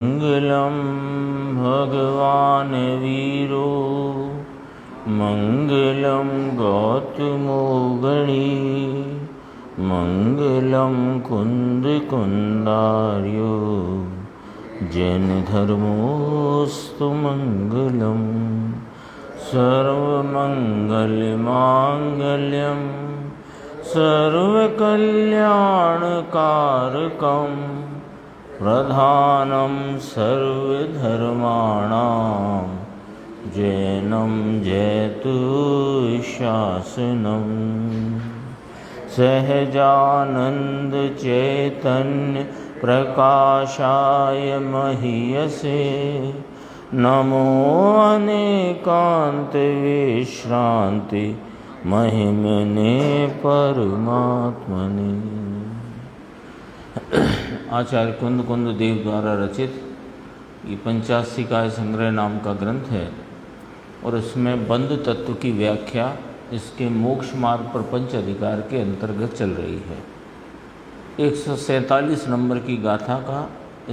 मंगलम भगवान वीरो मंगलम गौतमो गणी मंगलम कुंद कुंदार्यो जैन धर्मोस्तु मंगलम सर्वमंगल मांगल्यम सर्वकल्याणकारकम प्रधानं सर्वधर्माणां जैनं जयतु शासनं सहजानंद चैतन्य प्रकाशाय महीयसे नमो अनेकांत विश्रांति महिमने परमात्मने। आचार्य कुंद कुंद देव द्वारा रचित ये पंचाशिकाय संग्रह नाम का ग्रंथ है और इसमें बंध तत्व की व्याख्या इसके मोक्ष मार्ग प्रपंच अधिकार के अंतर्गत चल रही है। 147 नंबर की गाथा का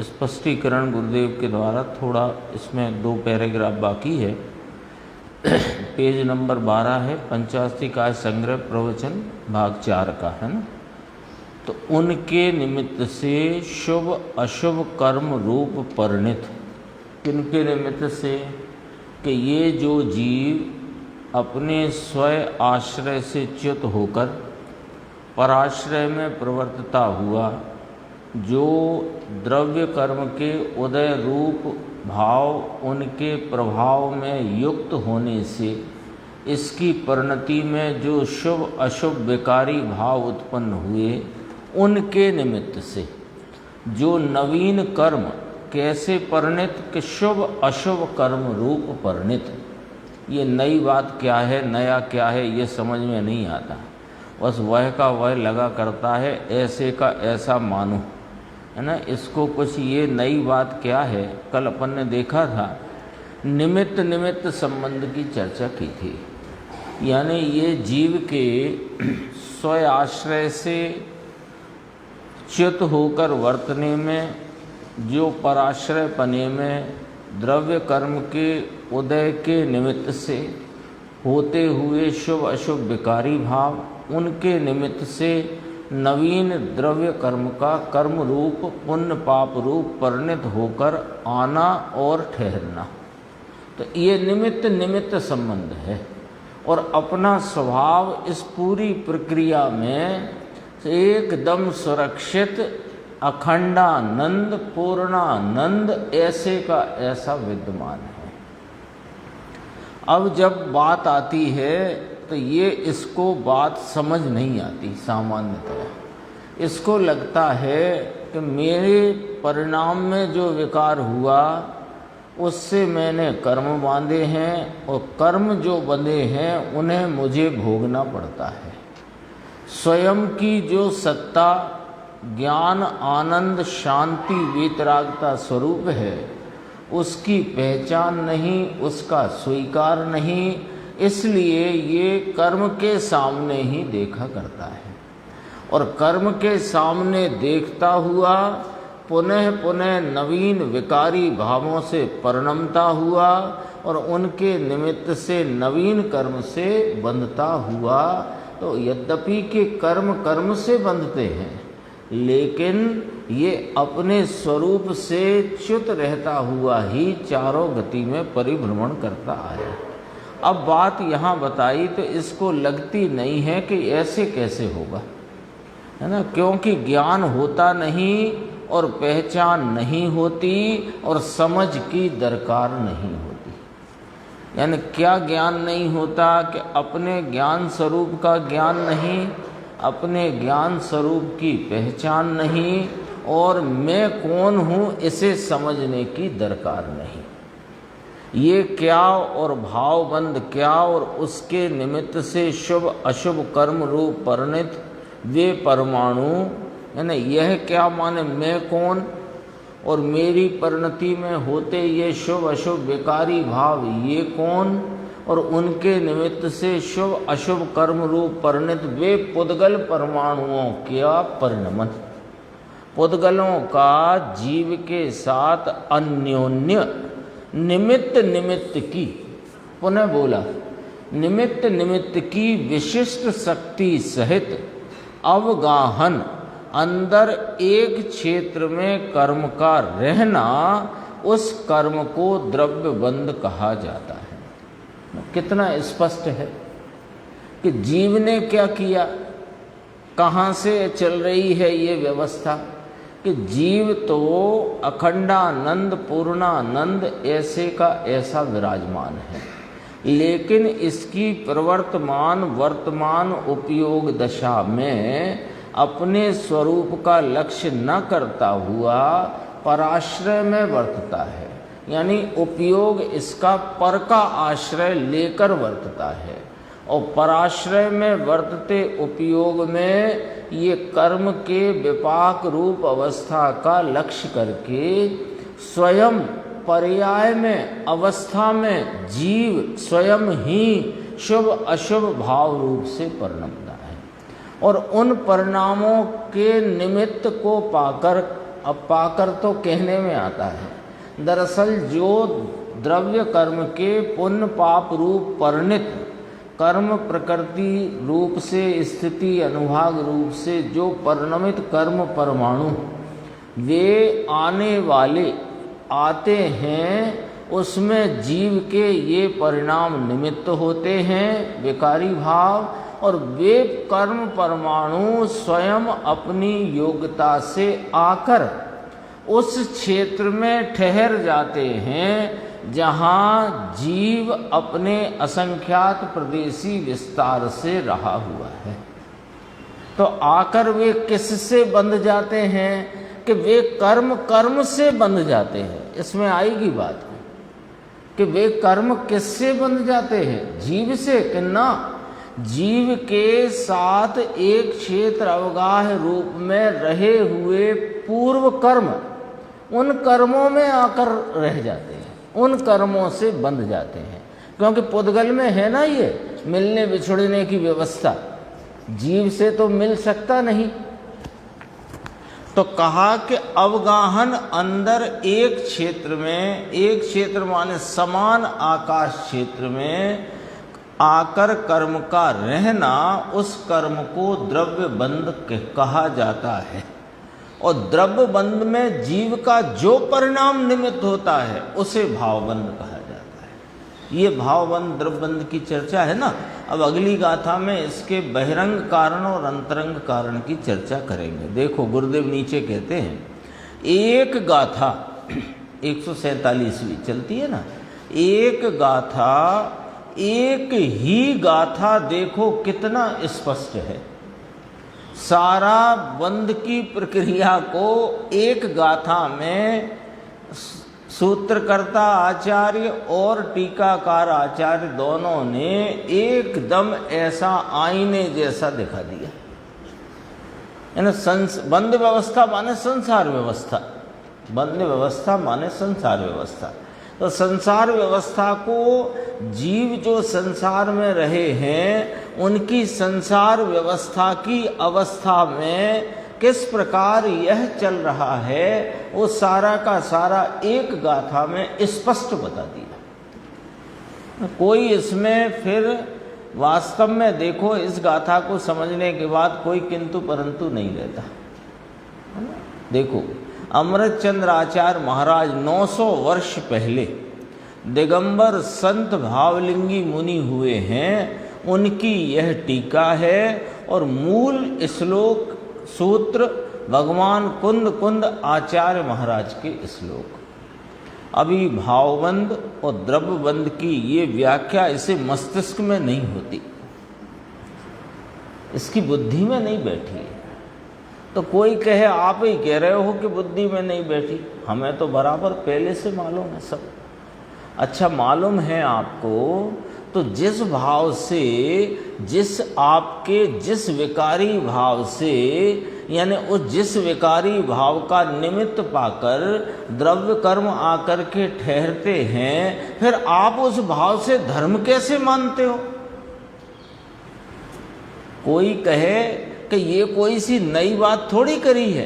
स्पष्टीकरण गुरुदेव के द्वारा थोड़ा इसमें 2 पैराग्राफ बाकी है। पेज नंबर 12 है, पंचाशिकाय संग्रह प्रवचन भाग 4 का है ना। तो उनके निमित्त से शुभ अशुभ कर्म रूप परिणित, किनके निमित्त से कि ये जो जीव अपने स्वयं आश्रय से च्युत होकर पराश्रय में प्रवर्तता हुआ, जो द्रव्य कर्म के उदय रूप भाव उनके प्रभाव में युक्त होने से इसकी परिणति में जो शुभ अशुभ विकारी भाव उत्पन्न हुए, उनके निमित्त से जो नवीन कर्म कैसे परिणित कि शुभ अशुभ कर्म रूप परिणित। ये नई बात क्या है, नया क्या है, ये समझ में नहीं आता। बस वह का वह लगा करता है, ऐसे का ऐसा मानो, है ना। इसको कुछ ये नई बात क्या है, कल अपन ने देखा था निमित्त निमित्त संबंध की चर्चा की थी। यानी ये जीव के स्वयं आश्रय से च्युत होकर वर्तने में, जो पराश्रय पने में द्रव्य कर्म के उदय के निमित्त से होते हुए शुभ अशुभ विकारी भाव, उनके निमित्त से नवीन द्रव्य कर्म का कर्म रूप पुण्य पाप रूप परिणित होकर आना और ठहरना। तो ये निमित्त निमित्त संबंध है और अपना स्वभाव इस पूरी प्रक्रिया में एकदम सुरक्षित अखंडानंद पूर्णानंद ऐसे का ऐसा विद्यमान है। अब जब बात आती है तो ये इसको बात समझ नहीं आती सामान्यतः। इसको लगता है कि मेरे परिणाम में जो विकार हुआ उससे मैंने कर्म बांधे हैं और कर्म जो बंधे हैं उन्हें मुझे भोगना पड़ता है। स्वयं की जो सत्ता ज्ञान आनंद शांति वीतरागता स्वरूप है, उसकी पहचान नहीं, उसका स्वीकार नहीं, इसलिए ये कर्म के सामने ही देखा करता है और कर्म के सामने देखता हुआ पुनः पुनः नवीन विकारी भावों से परिणमता हुआ और उनके निमित्त से नवीन कर्म से बंधता हुआ। तो यद्यपि के कर्म कर्म से बंधते हैं, लेकिन ये अपने स्वरूप से च्युत रहता हुआ ही चारों गति में परिभ्रमण करता आया। अब बात यहाँ बताई तो इसको लगती नहीं है कि ऐसे कैसे होगा, है ना, क्योंकि ज्ञान होता नहीं और पहचान नहीं होती और समझ की दरकार नहीं होती। यानी क्या ज्ञान नहीं होता कि अपने ज्ञान स्वरूप का ज्ञान नहीं, अपने ज्ञान स्वरूप की पहचान नहीं और मैं कौन हूँ इसे समझने की दरकार नहीं। ये क्या और भावबंध क्या और उसके निमित्त से शुभ अशुभ कर्म रूप परिणित वे परमाणु, यानी यह क्या माने मैं कौन और मेरी परिणति में होते ये शुभ अशुभ विकारी भाव ये कौन और उनके निमित्त से शुभ अशुभ कर्म रूप परिणित वे पुद्गल परमाणुओं का परिणमन। पुद्गलों का जीव के साथ अन्योन्य निमित्त निमित्त की, पुनः बोला, निमित्त निमित्त की विशिष्ट शक्ति सहित अवगाहन, अंदर एक क्षेत्र में कर्म का रहना, उस कर्म को द्रव्य बंध कहा जाता है। कितना स्पष्ट है कि जीव ने क्या किया, कहाँ से चल रही है ये व्यवस्था, कि जीव तो अखंडानंद पूर्णानंद ऐसे का ऐसा विराजमान है, लेकिन इसकी प्रवर्तमान वर्तमान उपयोग दशा में अपने स्वरूप का लक्ष्य न करता हुआ पराश्रय में वर्तता है, यानी उपयोग इसका पर का आश्रय लेकर वर्तता है। और पराश्रय में वर्तते उपयोग में ये कर्म के विपाक रूप अवस्था का लक्ष्य करके स्वयं पर्याय में अवस्था में जीव स्वयं ही शुभ अशुभ भाव रूप से परिणमता है। और उन परिणामों के निमित्त को पाकर, अब पाकर तो कहने में आता है, दरअसल जो द्रव्य कर्म के पुण्य पाप रूप परिणित कर्म प्रकृति रूप से स्थिति अनुभाग रूप से जो परिणमित कर्म परमाणु वे आने वाले आते हैं, उसमें जीव के ये परिणाम निमित्त होते हैं विकारी भाव, और वे कर्म परमाणु स्वयं अपनी योग्यता से आकर उस क्षेत्र में ठहर जाते हैं जहाँ जीव अपने असंख्यात प्रदेशी विस्तार से रहा हुआ है। तो आकर वे किससे बंध जाते हैं, कि वे कर्म कर्म से बंध जाते हैं। इसमें आएगी बात कि वे कर्म किससे बंध जाते हैं, जीव से, कि ना, जीव के साथ एक क्षेत्र अवगाह रूप में रहे हुए पूर्व कर्म उन कर्मों में आकर रह जाते हैं, उन कर्मों से बंध जाते हैं। क्योंकि पुद्गल में है ना ये मिलने बिछुड़ने की व्यवस्था, जीव से तो मिल सकता नहीं। तो कहा कि अवगाहन अंदर एक क्षेत्र में, एक क्षेत्र माने समान आकाश क्षेत्र में आकर कर्म का रहना, उस कर्म को द्रव्य बंध कहा जाता है। और द्रव्य बंध में जीव का जो परिणाम निमित्त होता है उसे भावबंध कहा जाता है। ये भावबंध द्रव्य बंध की चर्चा है ना। अब अगली गाथा में इसके बहिरंग कारण और अंतरंग कारण की चर्चा करेंगे। देखो गुरुदेव नीचे कहते हैं, एक गाथा 147वीं चलती है ना, एक गाथा, एक ही गाथा देखो कितना स्पष्ट है। सारा बंध की प्रक्रिया को एक गाथा में सूत्रकर्ता आचार्य और टीकाकार आचार्य दोनों ने एकदम ऐसा आईने जैसा दिखा दिया। बंध व्यवस्था माने संसार व्यवस्था, बंध व्यवस्था माने संसार व्यवस्था। तो संसार व्यवस्था को जीव जो संसार में रहे हैं उनकी संसार व्यवस्था की अवस्था में किस प्रकार यह चल रहा है वो सारा का सारा एक गाथा में स्पष्ट बता दिया। कोई इसमें फिर वास्तव में देखो इस गाथा को समझने के बाद कोई किंतु परंतु नहीं रहता। देखो अमृतचंद्र आचार्य महाराज 900 वर्ष पहले दिगंबर संत भावलिंगी मुनि हुए हैं, उनकी यह टीका है और मूल श्लोक सूत्र भगवान कुंद कुंद आचार्य महाराज के श्लोक। अभी भावबंध और द्रव्यबंध की ये व्याख्या इसे मस्तिष्क में नहीं होती, इसकी बुद्धि में नहीं बैठी है। तो कोई कहे आप ही कह रहे हो कि बुद्धि में नहीं बैठी, हमें तो बराबर पहले से मालूम है सब। अच्छा मालूम है आपको, तो जिस भाव से, जिस आपके जिस विकारी भाव से, यानी उस जिस विकारी भाव का निमित्त पाकर द्रव्य कर्म आकर के ठहरते हैं, फिर आप उस भाव से धर्म कैसे मानते हो? कोई कहे कि ये कोई सी नई बात थोड़ी करी है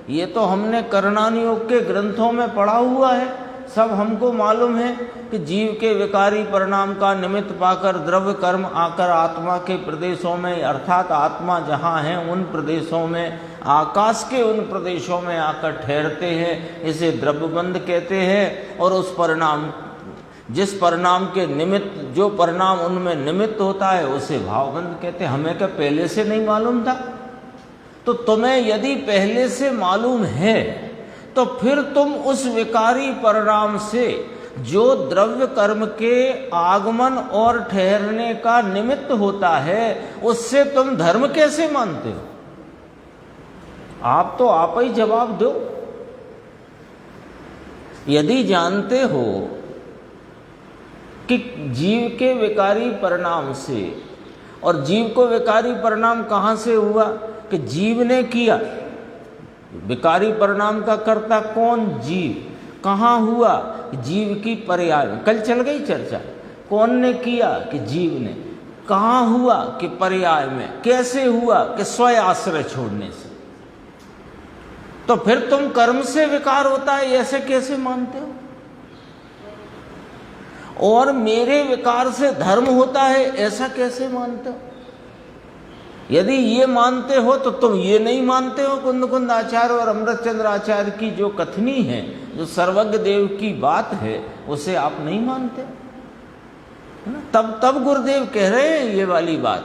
ये तो हमने करणान योग के ग्रंथों में पढ़ा हुआ है, सब हमको मालूम है कि जीव के विकारी परिणाम का निमित्त पाकर द्रव्य कर्म आकर आत्मा के प्रदेशों में, अर्थात आत्मा जहाँ है उन प्रदेशों में, आकाश के उन प्रदेशों में आकर ठहरते हैं, इसे द्रव्यबंध कहते हैं। और उस परिणाम, जिस परिणाम के निमित्त, जो परिणाम उनमें निमित्त होता है उसे भावबंध कहते हैं। हमें क्या पहले से नहीं मालूम था? तो तुम्हें यदि पहले से मालूम है तो फिर तुम उस विकारी परिणाम से, जो द्रव्य कर्म के आगमन और ठहरने का निमित्त होता है, उससे तुम धर्म कैसे मानते हो? आप तो आप ही जवाब दो। यदि जानते हो कि जीव के विकारी परिणाम से, और जीव को विकारी परिणाम कहाँ से हुआ? कि जीव ने किया। विकारी परिणाम का कर्ता कौन? जीव। कहाँ हुआ? जीव की पर्याय में। कल चल गई चर्चा। कौन ने किया? कि जीव ने। कहाँ हुआ? कि पर्याय में। कैसे हुआ? कि स्वयं आश्रय छोड़ने से। तो फिर तुम कर्म से विकार होता है ऐसे कैसे मानते हो? और मेरे विकार से धर्म होता है ऐसा कैसे मानते हो? यदि ये मानते हो तो तुम ये नहीं मानते हो कुंद कुंद आचार्य और अमृतचंद्र आचार्य की जो कथनी है, जो सर्वज्ञ देव की बात है, उसे आप नहीं मानते, है ना? तब गुरुदेव कह रहे हैं ये वाली बात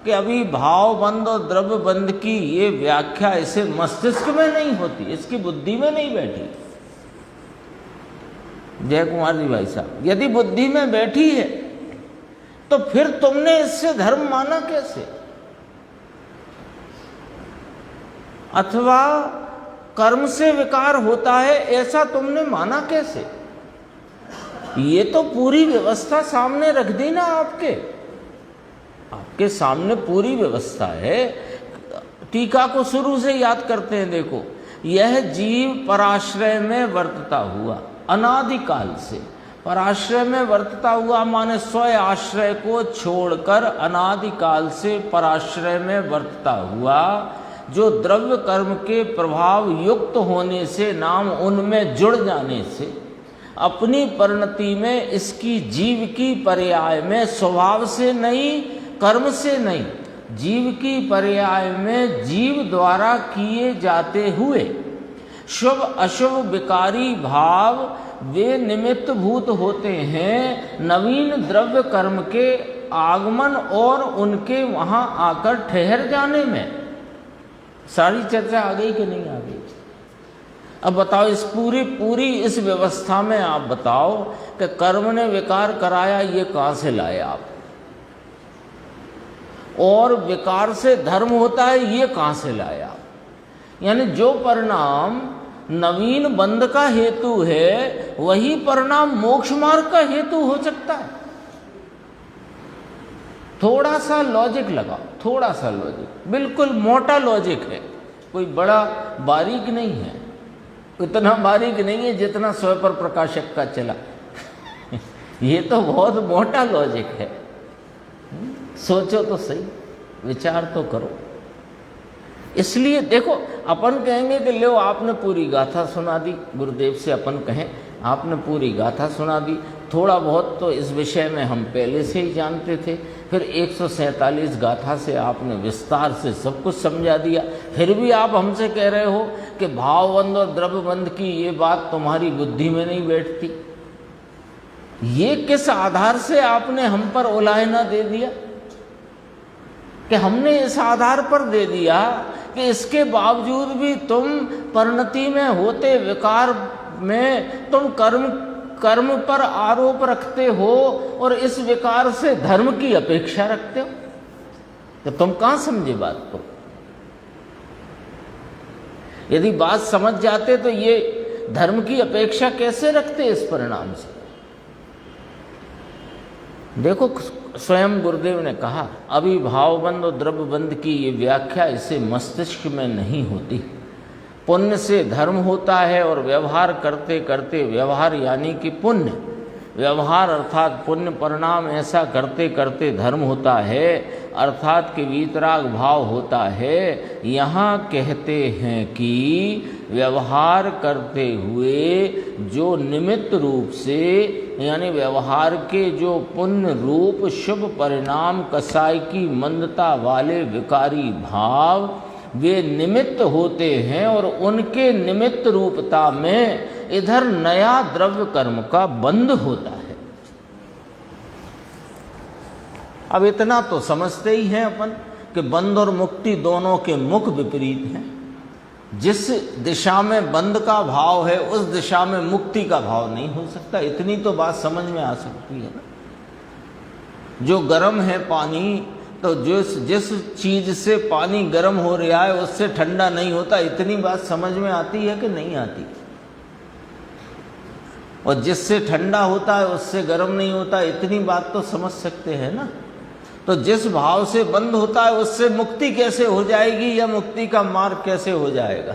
कि अभी भावबंध और द्रव्यबंध की ये व्याख्या इसे मस्तिष्क में नहीं होती, इसकी बुद्धि में नहीं बैठी। जय कुमार जी भाई साहब, यदि बुद्धि में बैठी है तो फिर तुमने इससे धर्म माना कैसे? अथवा कर्म से विकार होता है ऐसा तुमने माना कैसे? ये तो पूरी व्यवस्था सामने रख दी ना, आपके सामने पूरी व्यवस्था है। टीका को शुरू से याद करते हैं। देखो, यह जीव पराश्रय में वर्तता हुआ, अनादिकाल से पराश्रय में वर्तता हुआ माने स्वयं आश्रय को छोड़कर अनादिकाल से पराश्रय में वर्तता हुआ, जो द्रव्य कर्म के प्रभाव युक्त होने से, नाम उनमें जुड़ जाने से, अपनी परिणति में इसकी जीव की पर्याय में, स्वभाव से नहीं, कर्म से नहीं, जीव की पर्याय में जीव द्वारा किए जाते हुए शुभ अशुभ विकारी भाव वे निमित्त भूत होते हैं नवीन द्रव्य कर्म के आगमन और उनके वहां आकर ठहर जाने में। सारी चर्चा आ गई कि नहीं आ गई? अब बताओ, इस पूरी इस व्यवस्था में आप बताओ कि कर्म ने विकार कराया, ये कहां से लाए आप? और विकार से धर्म होता है, ये कहां से लाए आप? यानी जो परिणाम नवीन बंध का हेतु है, वही परिणाम मोक्ष मार्ग का हेतु हो सकता है। थोड़ा सा लॉजिक लगाओ, थोड़ा सा लॉजिक, बिल्कुल मोटा लॉजिक है, कोई बड़ा बारीक नहीं है, इतना बारीक नहीं है जितना स्वयं प्रकाशक का चला। ये तो बहुत मोटा लॉजिक है। सोचो तो सही, विचार तो करो। इसलिए देखो, अपन कहेंगे कि लो आपने पूरी गाथा सुना दी, गुरुदेव से अपन कहें आपने पूरी गाथा सुना दी, थोड़ा बहुत तो इस विषय में हम पहले से ही जानते थे, फिर 147 गाथा से आपने विस्तार से सब कुछ समझा दिया, फिर भी आप हमसे कह रहे हो कि भावबंध और द्रव्यबंध की ये बात तुम्हारी बुद्धि में नहीं बैठती। ये किस आधार से आपने हम पर उलाहना दे दिया? कि हमने इस आधार पर दे दिया कि इसके बावजूद भी तुम परिणति में होते विकार में तुम कर्म पर आरोप रखते हो और इस विकार से धर्म की अपेक्षा रखते हो। तो तुम कहां समझे बात को? यदि बात समझ जाते तो ये धर्म की अपेक्षा कैसे रखते इस परिणाम से? देखो, स्वयं गुरुदेव ने कहा, अभी भावबंध और द्रव्यबंध की ये व्याख्या इसे मस्तिष्क में नहीं होती। पुण्य से धर्म होता है और व्यवहार करते करते, व्यवहार यानी कि पुण्य, व्यवहार अर्थात पुण्य परिणाम ऐसा करते करते धर्म होता है, अर्थात कि वीतराग भाव होता है। यहाँ कहते हैं कि व्यवहार करते हुए जो निमित्त रूप से, यानी व्यवहार के जो पुण्य रूप शुभ परिणाम कसाय की मंदता वाले विकारी भाव, वे निमित्त होते हैं और उनके निमित्त रूपता में इधर नया द्रव्य कर्म का बंध होता है। अब इतना तो समझते ही हैं अपन कि बंध और मुक्ति दोनों के मुख विपरीत हैं। जिस दिशा में बंध का भाव है उस दिशा में मुक्ति का भाव नहीं हो सकता। इतनी तो बात समझ में आ सकती है ना। जो गर्म है पानी, तो जिस चीज से पानी गर्म हो रहा है उससे ठंडा नहीं होता। इतनी बात समझ में आती है कि नहीं आती? और जिससे ठंडा होता है उससे गर्म नहीं होता, इतनी बात तो समझ सकते हैं ना। तो जिस भाव से बंद होता है उससे मुक्ति कैसे हो जाएगी, या मुक्ति का मार्ग कैसे हो जाएगा?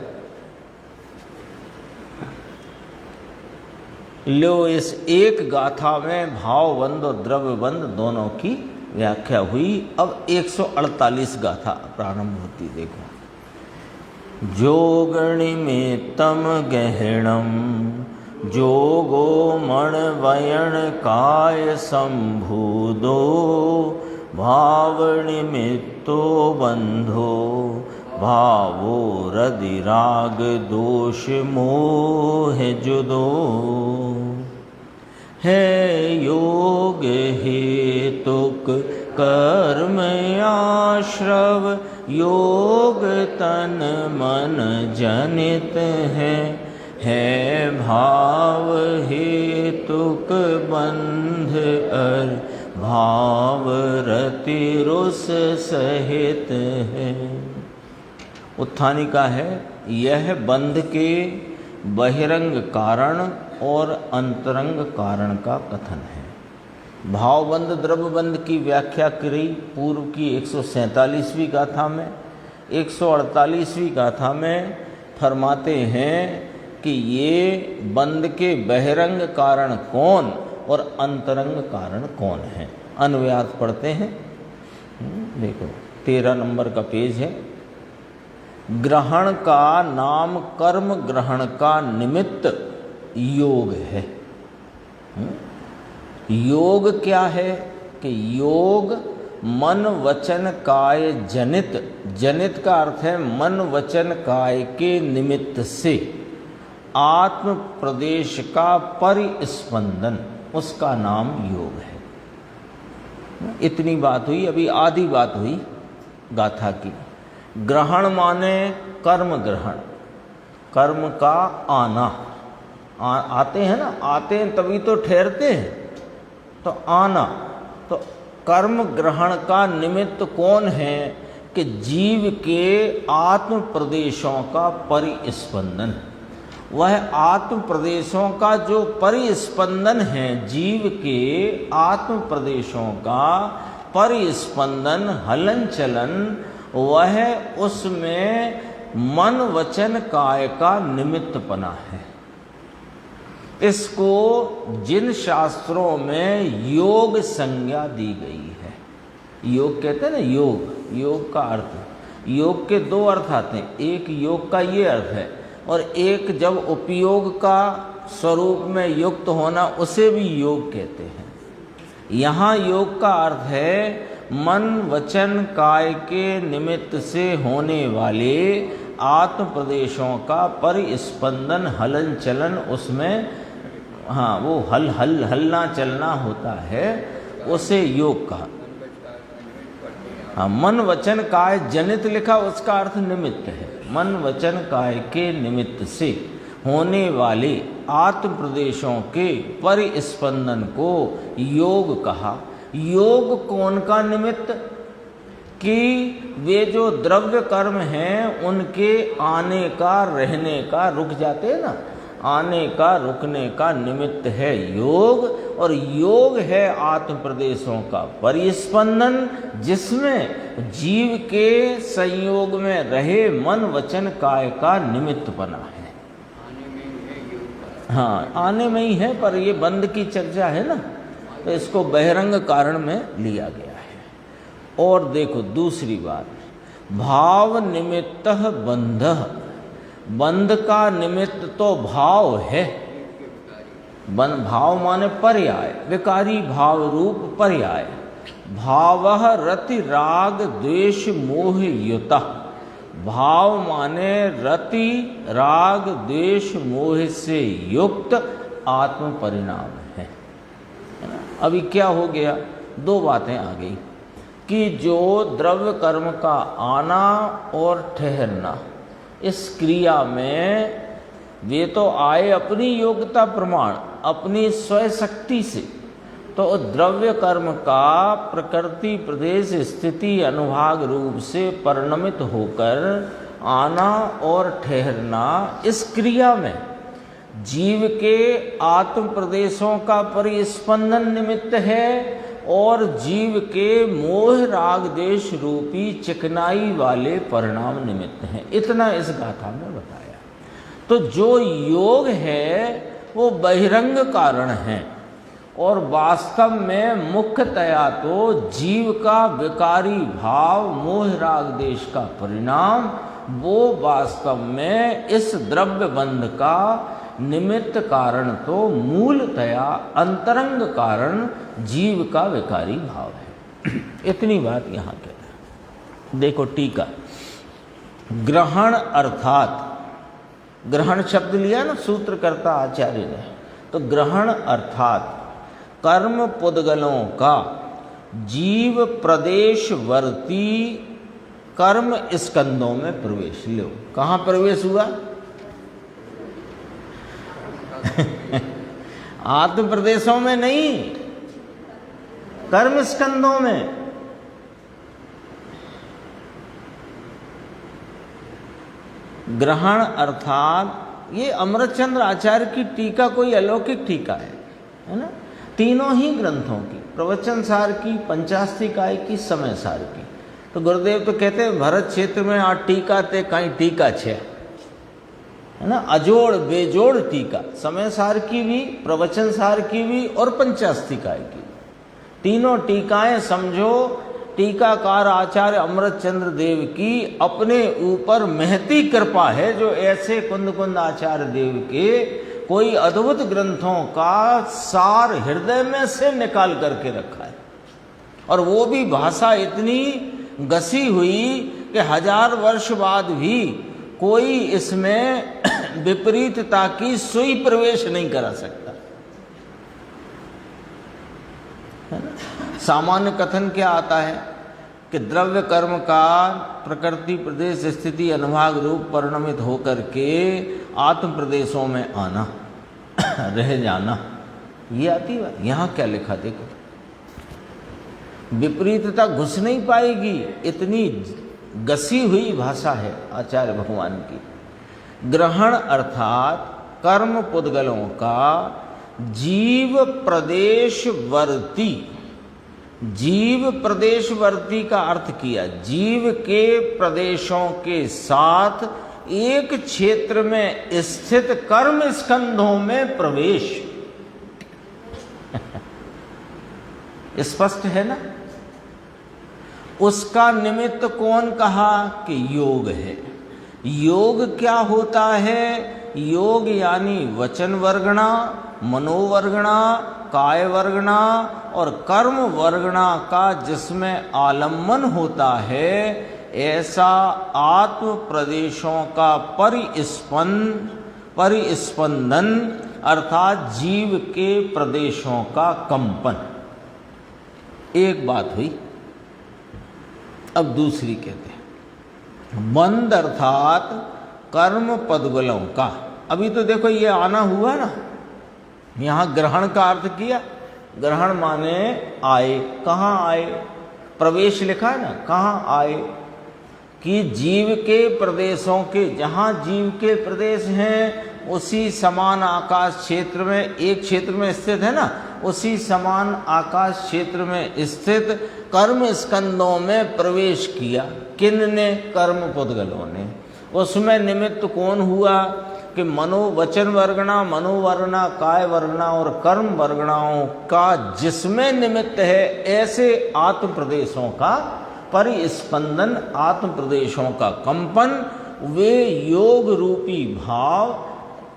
लो, इस एक गाथा में भाव बंध और द्रव्य बंध दोनों की व्याख्या हुई। अब 148 गाथा प्रारंभ होती। देखो, जोगनिमित्तम गहणम जोगो मणवयण काय संभूदो भावनिमित्तो बंधो भावो रदिराग दोष मोह जुदो है योग हेतुक कर्म आश्रव योग तन मन जनित है भाव हेतुक बंध अर भाव रति रुस सहित है। उत्थानिका है, यह बंध के बहिरंग कारण और अंतरंग कारण का कथन है। भावबंध द्रव्यबंध की व्याख्या करी पूर्व की 147वीं गाथा में। 148वीं गाथा में फरमाते हैं कि ये बंध के बहिरंग कारण कौन और अंतरंग कारण कौन है। अनुवाद पढ़ते हैं। देखो, 13 नंबर का पेज है। ग्रहण का नाम कर्म ग्रहण का निमित्त योग है। योग क्या है कि योग मन वचन काय जनित, जनित का अर्थ है मन वचन काय के निमित्त से आत्म प्रदेश का परिस्पंदन, उसका नाम योग है। इतनी बात हुई। अभी आधी बात हुई गाथा की। ग्रहण माने कर्म ग्रहण, कर्म का आना। आते हैं ना, आते हैं तभी तो ठहरते हैं, तो आना। तो कर्म ग्रहण का निमित्त कौन है कि जीव के आत्म प्रदेशों का परिस्पंदन। वह आत्म प्रदेशों का जो परिस्पंदन है, जीव के आत्म प्रदेशों का परिस्पंदन, हलन चलन, वह उसमें मन वचन काय का निमित्तपना है। इसको जिन शास्त्रों में योग संज्ञा दी गई है। योग कहते हैं ना, योग, योग का अर्थ, योग के दो अर्थ आते हैं। एक योग का ये अर्थ है, और एक जब उपयोग का स्वरूप में युक्त होना, उसे भी योग कहते हैं। यहाँ योग का अर्थ है मन वचन काय के निमित्त से होने वाले आत्म प्रदेशों का परिस्पंदन, हलन चलन, उसमें हाँ वो हलना चलना होता है, उसे योग कहा। हाँ, मन वचन काय जनित लिखा, उसका अर्थ निमित्त है। मन वचन काय के निमित्त से होने वाले आत्म प्रदेशों के परिस्पंदन को योग कहा। योग कौन का निमित्त? कि वे जो द्रव्य कर्म हैं उनके आने का, रहने का, रुक जाते हैं ना, आने का रुकने का निमित्त है योग। और योग है आत्म प्रदेशों का परिस्पंदन, जिसमें जीव के संयोग में रहे मन वचन काय का निमित्त बना है। हाँ आने में ही है, पर ये बंध की चर्चा है ना, तो इसको बहिरंग कारण में लिया गया है। और देखो दूसरी बात, भाव निमित्त बंध, बंध का निमित्त तो भाव है। भाव माने पर्याय, विकारी भाव रूप पर्याय। भावः रति राग द्वेष मोह युता, भाव माने रति राग द्वेष मोह से युक्त आत्म परिणाम है ना। अभी क्या हो गया, दो बातें आ गई कि जो द्रव्य कर्म का आना और ठहरना, इस क्रिया में वे तो आए अपनी योग्यता प्रमाण, अपनी स्वशक्ति से, तो द्रव्य कर्म का प्रकृति प्रदेश स्थिति अनुभाग रूप से परिणमित होकर आना और ठहरना, इस क्रिया में जीव के आत्म प्रदेशों का परिस्पंदन निमित्त है और जीव के मोह राग देश रूपी चिकनाई वाले परिणाम निमित्त हैं। इतना इस गाथा में बताया। तो जो योग है वो बहिरंग कारण है और वास्तव में मुख्यतया तो जीव का विकारी भाव मोह राग देश का परिणाम, वो वास्तव में इस द्रव्य बंध का निमित्त कारण तो मूलतया अंतरंग कारण जीव का विकारी भाव है। इतनी बात यहाँ कहता है। देखो टीका, ग्रहण अर्थात, ग्रहण शब्द लिया ना सूत्रकर्ता आचार्य ने, तो ग्रहण अर्थात कर्म पुद्गलों का जीव प्रदेशवर्ती कर्म स्कंदों में प्रवेश। लो कहाँ प्रवेश हुआ? आत्म प्रदेशों में नहीं, कर्म स्कंदों में। ग्रहण अर्थात ये अमृतचंद्र आचार्य की टीका कोई अलौकिक टीका है ना। तीनों ही ग्रंथों की, प्रवचन सार की, पंचास्तिकाय की, समय सार की। तो गुरुदेव तो कहते हैं भरत क्षेत्र में आ टीका ते कहीं टीका छे, है ना, अजोड़ बेजोड़ टीका, समय सार की भी, प्रवचन सार की भी और पंचास्तिकाय की। तीनों टीकाएं समझो टीकाकार आचार्य अमृतचंद्र देव की अपने ऊपर महती कृपा है, जो ऐसे कुंद कुंद आचार्य देव के कोई अद्भुत ग्रंथों का सार हृदय में से निकाल करके रखा है। और वो भी भाषा इतनी घसी हुई कि 1000 वर्ष बाद भी कोई इसमें विपरीतता की सुई प्रवेश नहीं करा सकता, है ना। सामान्य कथन क्या आता है कि द्रव्य कर्म का प्रकृति प्रदेश स्थिति अनुभाग रूप परिणमित होकर के आत्म प्रदेशों में आना, रह जाना, ये आती बात। यहाँ क्या लिखा देखो, विपरीतता घुस नहीं पाएगी, इतनी घसी हुई भाषा है आचार्य भगवान की। ग्रहण अर्थात कर्म पुद्गलों का जीव प्रदेशवर्ती, जीव प्रदेशवर्ती का अर्थ किया जीव के प्रदेशों के साथ एक क्षेत्र में स्थित कर्म स्कंधों में प्रवेश। स्पष्ट है ना। उसका निमित्त कौन कहा कि योग है। योग क्या होता है? योग यानी वचन वर्गणा, मनोवर्गणा, काय वर्गणा और कर्म वर्गणा का जिसमें आलम्बन होता है, ऐसा आत्म प्रदेशों का परिस्पंदन अर्थात जीव के प्रदेशों का कंपन। एक बात हुई। अब दूसरी कहते हैं बंद अर्थात कर्म पदबलों का। अभी तो देखो ये आना हुआ ना, यहाँ ग्रहण का अर्थ किया। ग्रहण माने आए। कहाँ आए? प्रवेश लिखा है ना, कहाँ आए कि जीव के प्रदेशों के, जहाँ जीव के प्रदेश हैं उसी समान आकाश क्षेत्र में, एक क्षेत्र में स्थित है ना, उसी समान आकाश क्षेत्र में स्थित कर्म स्कंदों में प्रवेश किया। किन ने? कर्म पुद्गलों ने। उसमें निमित्त कौन हुआ कि मनोवचन वर्गणा, मनोवर्गणा, काय वर्गणा और कर्म वर्गणाओं का जिसमें निमित्त है ऐसे आत्म प्रदेशों का परिस्पंदन, आत्म प्रदेशों का कंपन, वे योग रूपी भाव,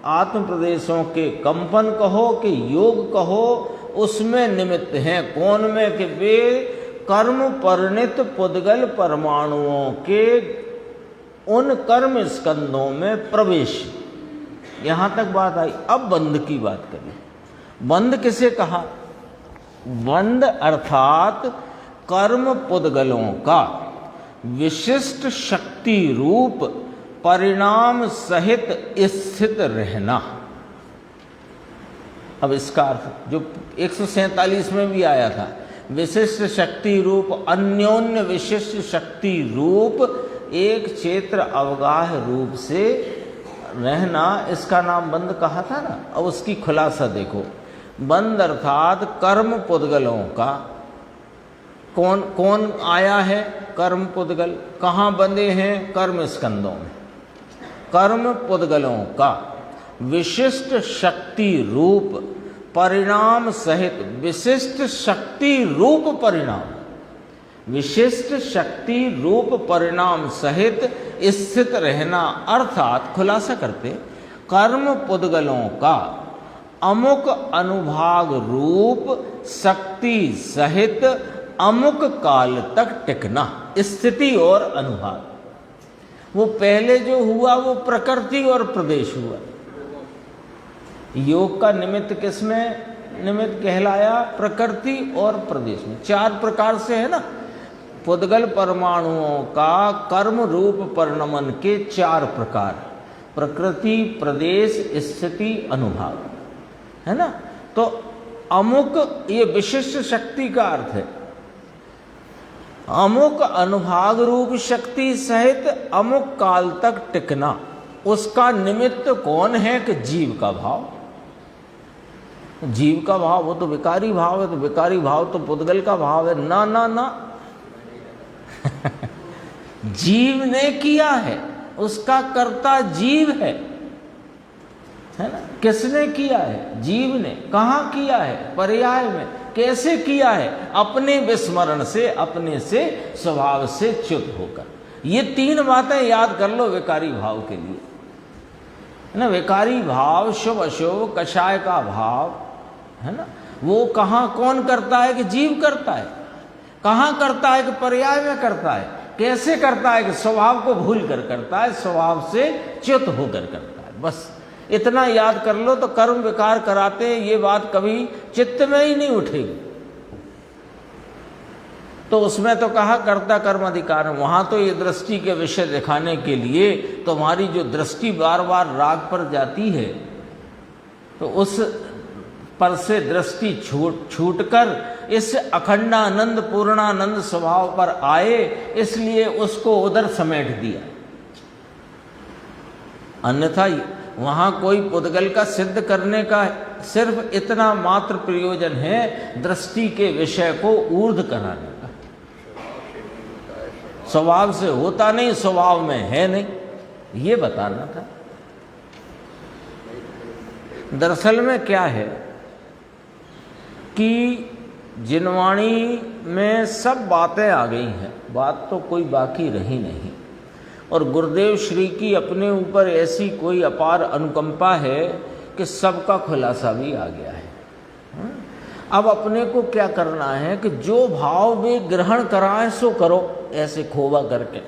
आत्म प्रदेशों के कंपन कहो कि योग कहो, उसमें निमित्त हैं। कौन में? कि वे कर्म परिणित पुद्गल परमाणुओं के उन कर्म स्कंदों में प्रवेश। यहां तक बात आई। अब बंध की बात करें। बंध किसे कहा? बंध अर्थात कर्म पुद्गलों का विशिष्ट शक्ति रूप परिणाम सहित स्थित रहना। अब इसका अर्थ जो 147 में भी आया था, विशिष्ट शक्ति रूप, अन्योन्य विशिष्ट शक्ति रूप एक क्षेत्र अवगाह रूप से रहना, इसका नाम बंध कहा था ना। अब उसकी खुलासा देखो। बंध अर्थात कर्म पुद्गलों का, कौन कौन आया है? कर्म पुद्गल। कहाँ बंधे हैं? कर्म स्कंदों में। कर्म पुद्गलों का विशिष्ट शक्ति रूप परिणाम सहित, विशिष्ट शक्ति रूप परिणाम, विशिष्ट शक्ति रूप परिणाम सहित स्थित रहना। अर्थात खुलासा करते, कर्म पुद्गलों का अमुक अनुभाग रूप शक्ति सहित अमुक काल तक टिकना। स्थिति और अनुभाग, वो पहले जो हुआ वो प्रकृति और प्रदेश हुआ। योग का निमित्त किसमें निमित्त कहलाया? प्रकृति और प्रदेश में। चार प्रकार से है ना। पुद्गल परमाणुओं का कर्म रूप परिणमन के चार प्रकार, प्रकृति, प्रदेश, स्थिति, अनुभाग, है ना। तो अमुक, ये विशिष्ट शक्ति का अर्थ है। अमुक अनुभाग रूप शक्ति सहित अमुक काल तक टिकना। उसका निमित्त कौन है? कि जीव का भाव। जीव का भाव वो तो विकारी भाव है, तो विकारी भाव तो पुद्गल का भाव है। ना ना ना जीव ने किया है, उसका कर्ता जीव है ना। किसने किया है? जीव ने। कहाँ किया है? पर्याय में। कैसे किया है? अपने विस्मरण से, अपने से, स्वभाव से च्युत होकर। ये तीन बातें याद कर लो विकारी भाव के लिए, है ना। विकारी भाव, शुभ अशुभ, कषाय का भाव, है ना। वो कहाँ कौन करता है? कि जीव करता है। कहाँ करता है? कि पर्याय में करता है। कैसे करता है? कि स्वभाव को भूल कर करता है, स्वभाव से च्युत होकर करता है। बस इतना याद कर लो तो कर्म विकार कराते हैं, ये बात कभी चित्त में ही नहीं उठेगी। तो उसमें तो कहा कर्ता कर्म अधिकार, वहां तो ये दृष्टि के विषय दिखाने के लिए तुम्हारी जो दृष्टि बार बार राग पर जाती है, तो उस पर से दृष्टि छूटकर इस अखंडानंद पूर्णानंद स्वभाव पर आए, इसलिए उसको उधर समेट दिया। अन्यथा वहां कोई पुद्गल का सिद्ध करने का सिर्फ इतना मात्र प्रयोजन है, दृष्टि के विषय को ऊर्ध्व कराने का। स्वभाव से होता नहीं, स्वभाव में है नहीं, ये बताना था। दरअसल में क्या है कि जिनवाणी में सब बातें आ गई हैं, बात तो कोई बाकी रही नहीं। और गुरुदेव श्री की अपने ऊपर ऐसी कोई अपार अनुकंपा है कि सबका खुलासा भी आ गया है। अब अपने को क्या करना है कि जो भाव वे ग्रहण कराएं सो करो, ऐसे खोबा करके,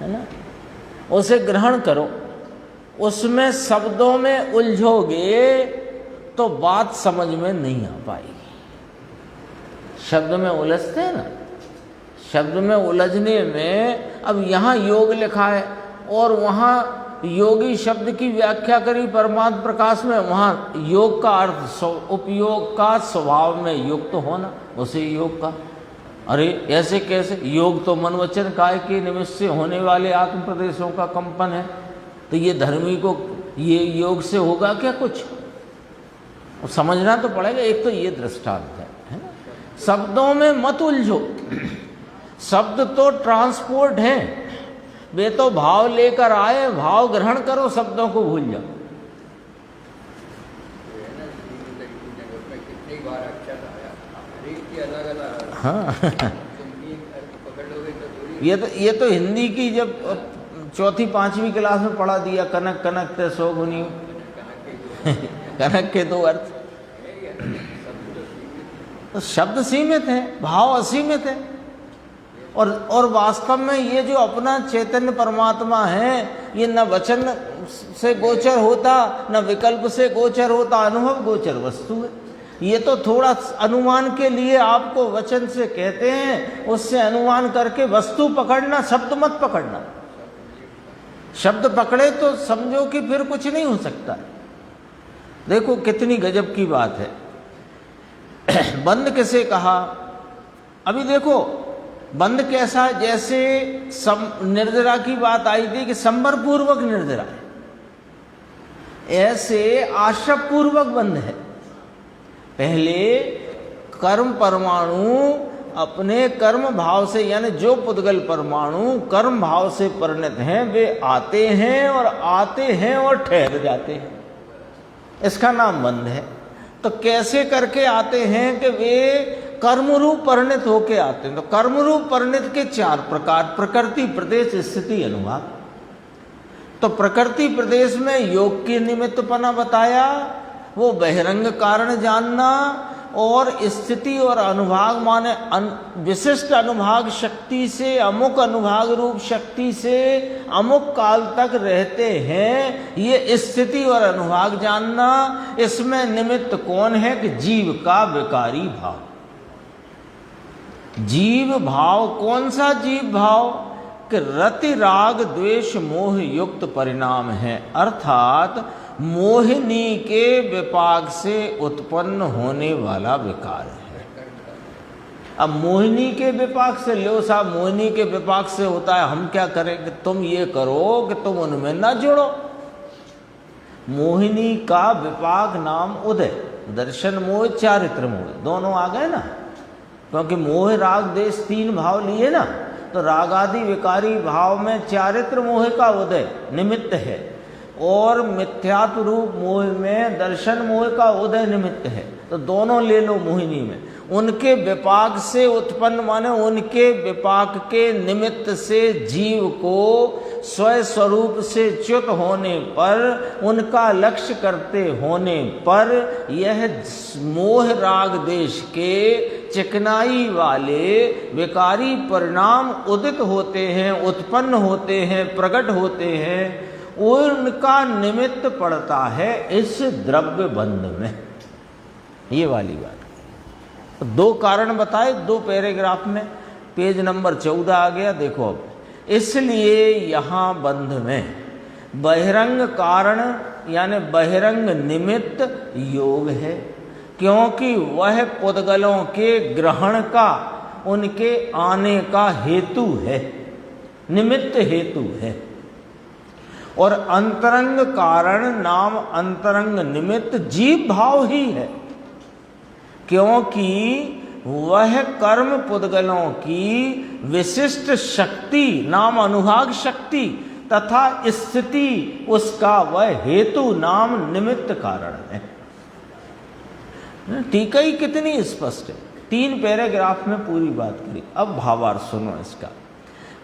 है ना, उसे ग्रहण करो। उसमें शब्दों में उलझोगे तो बात समझ में नहीं आ पाएगी। शब्द में उलझते हैं ना, शब्द में उलझने में, अब यहाँ योग लिखा है और वहाँ योगी शब्द की व्याख्या करी परमात्म प्रकाश में, वहाँ योग का अर्थ उपयोग का स्वभाव में युक्त होना, उसे योग का। अरे ऐसे कैसे? योग तो मन वचन काय के निमित्त से होने वाले आत्म प्रदेशों का कंपन है, तो ये धर्मी को ये योग से होगा क्या कुछ? समझना तो पड़ेगा। एक तो ये दृष्टांत है ना। शब्दों में मत उलझो। शब्द तो ट्रांसपोर्ट है, वे तो भाव लेकर आए, भाव ग्रहण करो, शब्दों को भूल जाओ। हाँ ये तो हिंदी की जब चौथी पांचवी क्लास में पढ़ा दिया, कनक कनक ते सौगुनी कनक के दो अर्थ। तो शब्द सीमित है, भाव असीमित है। और वास्तव में ये जो अपना चैतन्य परमात्मा है, ये न वचन से गोचर होता, न विकल्प से गोचर होता, अनुभव गोचर वस्तु है। ये तो थोड़ा अनुमान के लिए आपको वचन से कहते हैं, उससे अनुमान करके वस्तु पकड़ना, शब्द मत पकड़ना। शब्द पकड़े तो समझो कि फिर कुछ नहीं हो सकता। देखो कितनी गजब की बात है। बंद किसे कहा? अभी देखो बंद कैसा है, जैसे निर्जरा की बात आई थी कि संवर पूर्वक निर्जरा है, ऐसे आश्रय पूर्वक बंद है। पहले कर्म परमाणु अपने कर्म भाव से, यानी जो पुद्गल परमाणु कर्म भाव से परिणत हैं, वे आते हैं और ठहर जाते हैं, इसका नाम बंध है। तो कैसे करके आते हैं कि वे कर्म रूप परिणत होके आते हैं। तो कर्म रूप परिणत के 4 प्रकार, प्रकृति, प्रदेश, स्थिति, अनुभाग। तो प्रकृति प्रदेश में योग की निमित्तपना बताया, वो बहिरंग कारण जानना, और स्थिति और अनुभाग माने विशिष्ट अनुभाग शक्ति से, अमुक अनुभाग रूप शक्ति से अमुक काल तक रहते हैं, ये स्थिति और अनुभाग जानना। इसमें निमित्त कौन है कि जीव का विकारी भाव। जीव भाव कौन सा जीव भाव? कि रति राग द्वेष मोह युक्त परिणाम है, अर्थात मोहिनी के विपाक से उत्पन्न होने वाला विकार है। अब मोहिनी के विपाक से, लो साहब मोहिनी के विपाक से होता है, हम क्या करें कि तुम ये करो कि तुम उनमें ना जुड़ो। मोहिनी का विपाक नाम उदय, दर्शन मोह, चारित्र मोह, दोनों आ गए ना, क्योंकि मोह राग देश 3 भाव लिए ना, तो राग आदि विकारी भाव में चारित्र मोह का उदय निमित्त है, और मिथ्यात्व रूप मोह में दर्शन मोह का उदय निमित्त है। तो दोनों ले लो मोहिनी में। उनके विपाक से उत्पन्न माने उनके विपाक के निमित्त से जीव को स्वयं स्वरूप से च्युत होने पर, उनका लक्ष्य करते होने पर, यह मोह राग देश के चिकनाई वाले विकारी परिणाम उदित होते हैं, उत्पन्न होते हैं, प्रकट होते हैं, उनका निमित्त पड़ता है इस द्रव्य बंध में। ये वाली बात। तो 2 कारण बताए 2 पैराग्राफ में, पेज नंबर 14 आ गया। देखो अब, इसलिए यहाँ बंध में बहिरंग कारण यानी बहिरंग निमित्त योग है, क्योंकि वह पुद्गलों के ग्रहण का, उनके आने का हेतु है, निमित्त हेतु है। और अंतरंग कारण नाम अंतरंग निमित्त जीव भाव ही है, क्योंकि वह कर्म पुद्गलों की विशिष्ट शक्ति नाम अनुभाग शक्ति तथा स्थिति उसका वह हेतु नाम निमित्त कारण है। टीका ही कितनी स्पष्ट है, 3 पैराग्राफ में पूरी बात करी। अब भावार्थ सुनो इसका।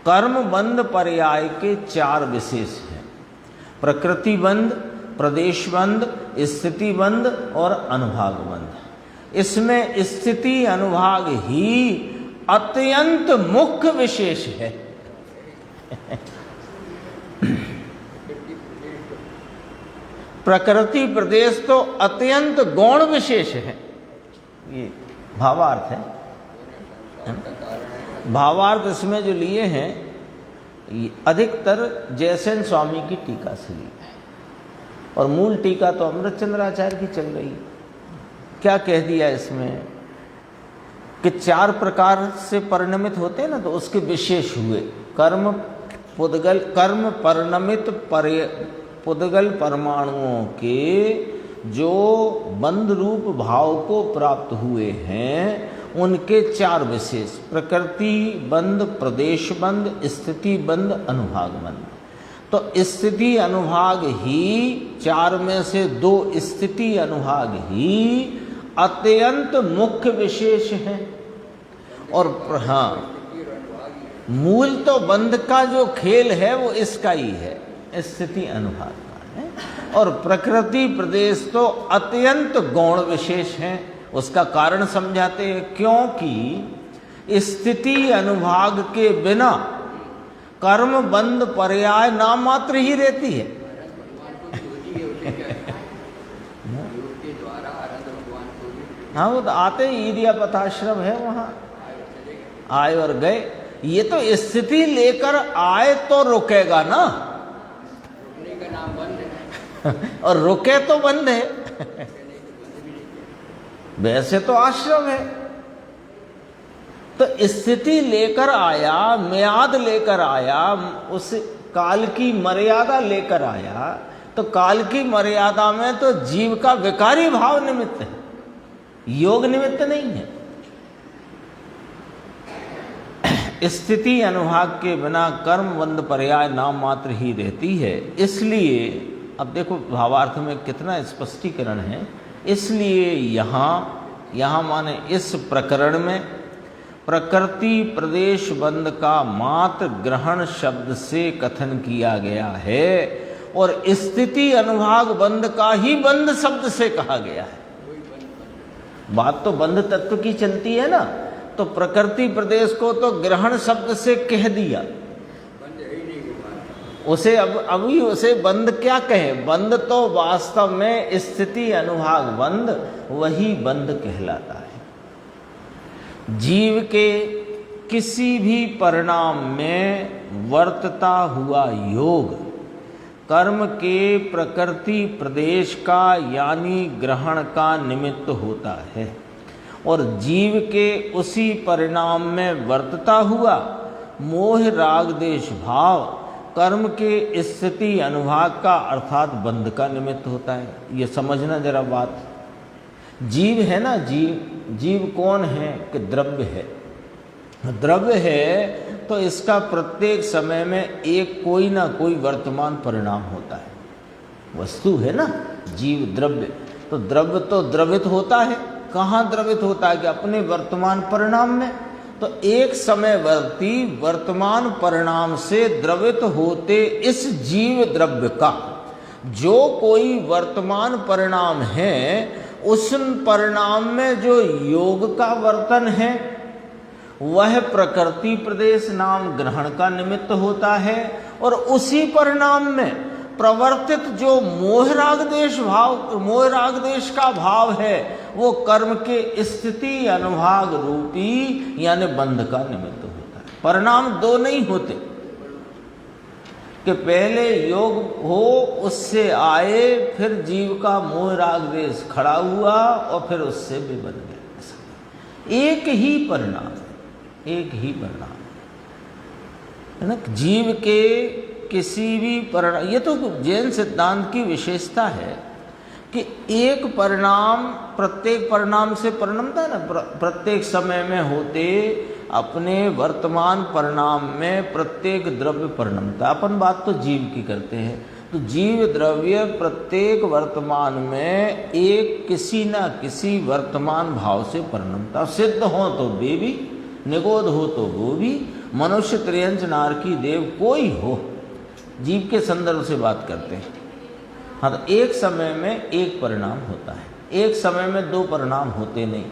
कर्म बंध पर्याय के 4 विशेष हैं, प्रकृति बंध, प्रदेश बंध, स्थिति बंध और अनुभाग बंध। इसमें स्थिति अनुभाग ही अत्यंत मुख्य विशेष है। प्रकृति प्रदेश तो अत्यंत गौण विशेष है। ये भावार्थ है। भावार्थ इसमें जो लिए हैं अधिकतर जयसेन स्वामी की टीका से ली है, और मूल टीका तो अमृतचंद्राचार्य की चल रही है। क्या कह दिया इसमें कि 4 प्रकार से परिणमित होते हैं ना, तो उसके विशेष हुए। कर्म पुद्गल, कर्म परिणमित पुद्गल परमाणुओं के जो बंध रूप भाव को प्राप्त हुए हैं, उनके 4 विशेष, प्रकृति बंध, प्रदेश बंध, स्थिति बंध, अनुभाग बंध। तो स्थिति अनुभाग ही 4 में से 2 स्थिति अनुभाग ही अत्यंत मुख्य विशेष है। और हाँ, मूल तो बंध का जो खेल है वो इसका ही है, स्थिति अनुभाग का है। और प्रकृति प्रदेश तो अत्यंत गौण विशेष है। उसका कारण समझाते हैं, क्योंकि स्थिति अनुभाग के बिना कर्म बंध पर्याय नाम मात्र ही रहती है। हाँ, वो तो आते ही ईदिया पथाश्रम है, वहां आए और गए। ये तो स्थिति लेकर आए तो रुकेगा ना, रुकने का नाम बंद है। और रुके तो बंद है। वैसे तो आश्रम है। तो स्थिति लेकर आया, म्याद लेकर आया, उस काल की मर्यादा लेकर आया। तो काल की मर्यादा में तो जीव का विकारी भाव निमित्त है, योग निमित्त नहीं है। स्थिति अनुभाग के बिना कर्म बंध पर्याय नाम मात्र ही रहती है। इसलिए अब देखो भावार्थ में कितना स्पष्टीकरण है। इसलिए यहाँ माने इस प्रकरण में प्रकृति प्रदेश बंध का मात्र ग्रहण शब्द से कथन किया गया है और स्थिति अनुभाग बंध का ही बंध शब्द से कहा गया है। बात तो बंध तत्व की चलती है ना, तो प्रकृति प्रदेश को तो ग्रहण शब्द से कह दिया, उसे अभी उसे बंध क्या कहे? बंध तो वास्तव में स्थिति अनुभाग बंध वही बंध कहलाता है। जीव के किसी भी परिणाम में वर्तता हुआ योग कर्म के प्रकृति प्रदेश का यानी ग्रहण का निमित्त होता है और जीव के उसी परिणाम में वर्तता हुआ मोह राग देश भाव कर्म के स्थिति अनुभाग का अर्थात बंध का निमित्त होता है। ये समझना जरा बात। जीव है ना, जीव कौन है? कि द्रव्य है। द्रव्य है तो इसका प्रत्येक समय में एक कोई ना कोई वर्तमान परिणाम होता है। वस्तु है ना जीव, द्रव्य। तो द्रव्य तो द्रवित होता है। कहाँ द्रवित होता है? कि अपने वर्तमान परिणाम में। तो एक समयवर्ती वर्तमान परिणाम से द्रवित होते इस जीव द्रव्य का जो कोई वर्तमान परिणाम है, उस परिणाम में जो योग का वर्तन है वह प्रकृति प्रदेश नाम ग्रहण का निमित्त होता है और उसी परिणाम में प्रवर्तित जो मोह राग देश का भाव है वो कर्म के स्थिति अनुभाग रूपी यानी बंध का निमित्त होता है। परिणाम दो नहीं होते कि पहले योग हो उससे आए फिर जीव का मोह राग देश खड़ा हुआ और फिर उससे भी बन गया। एक ही परिणाम है, एक ही परिणाम है ना। जीव के किसी भी परिणाम, ये तो जैन सिद्धांत की विशेषता है कि एक परिणाम प्रत्येक परिणाम से परिणमता है ना। प्रत्येक समय में होते अपने वर्तमान परिणाम में प्रत्येक द्रव्य परिणमता। अपन बात तो जीव की करते हैं। तो जीव द्रव्य प्रत्येक वर्तमान में एक किसी न किसी वर्तमान भाव से परिणमता। सिद्ध हो तो वे भी, निगोध हो तो वो भी, मनुष्य त्रियंच नारकी देव कोई हो, जीव के संदर्भ से बात करते हैं। हाँ, तो एक समय में एक परिणाम होता है, एक समय में दो परिणाम होते नहीं।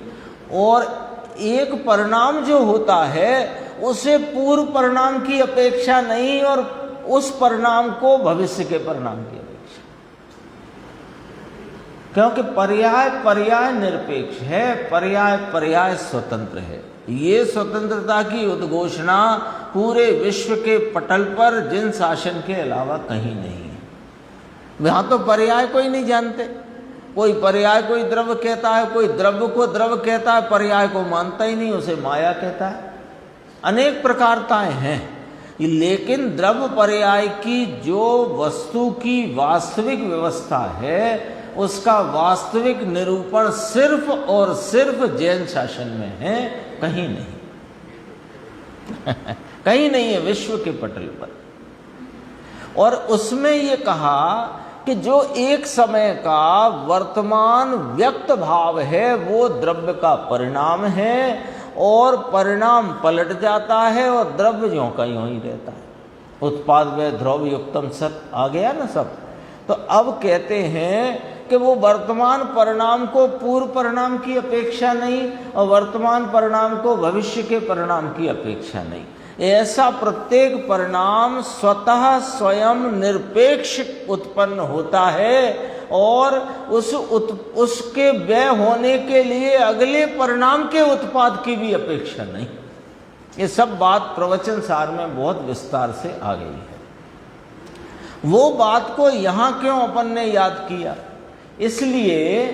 और एक परिणाम जो होता है उसे पूर्व परिणाम की अपेक्षा नहीं और उस परिणाम को भविष्य के परिणाम की अपेक्षा, क्योंकि पर्याय निरपेक्ष है, पर्याय स्वतंत्र है। ये स्वतंत्रता की उद्घोषणा पूरे विश्व के पटल पर जिन शासन के अलावा कहीं नहीं है। यहाँ तो पर्याय कोई नहीं जानते। कोई पर्याय कोई द्रव्य कहता है, कोई द्रव्य को द्रव्य कहता है, पर्याय को मानता ही नहीं, उसे माया कहता है। अनेक प्रकारताएं हैं, लेकिन द्रव्य पर्याय की जो वस्तु की वास्तविक व्यवस्था है उसका वास्तविक निरूपण सिर्फ और सिर्फ जैन शासन में है, कहीं नहीं। कहीं नहीं है विश्व के पटल पर। और उसमें ये कहा कि जो एक समय का वर्तमान व्यक्त भाव है वो द्रव्य का परिणाम है, और परिणाम पलट जाता है और द्रव्य ज्यों का यूं ही रहता है। उत्पाद व ध्रुव युक्तम सत आ गया ना सब। तो अब कहते हैं कि वो वर्तमान परिणाम को पूर्व परिणाम की अपेक्षा नहीं, और वर्तमान परिणाम को भविष्य के परिणाम की अपेक्षा नहीं। ऐसा प्रत्येक परिणाम स्वतः स्वयं निरपेक्ष उत्पन्न होता है, और उसके व्यय होने के लिए अगले परिणाम के उत्पाद की भी अपेक्षा नहीं। ये सब बात प्रवचन सार में बहुत विस्तार से आ गई है। वो बात को यहाँ क्यों अपन ने याद किया? इसलिए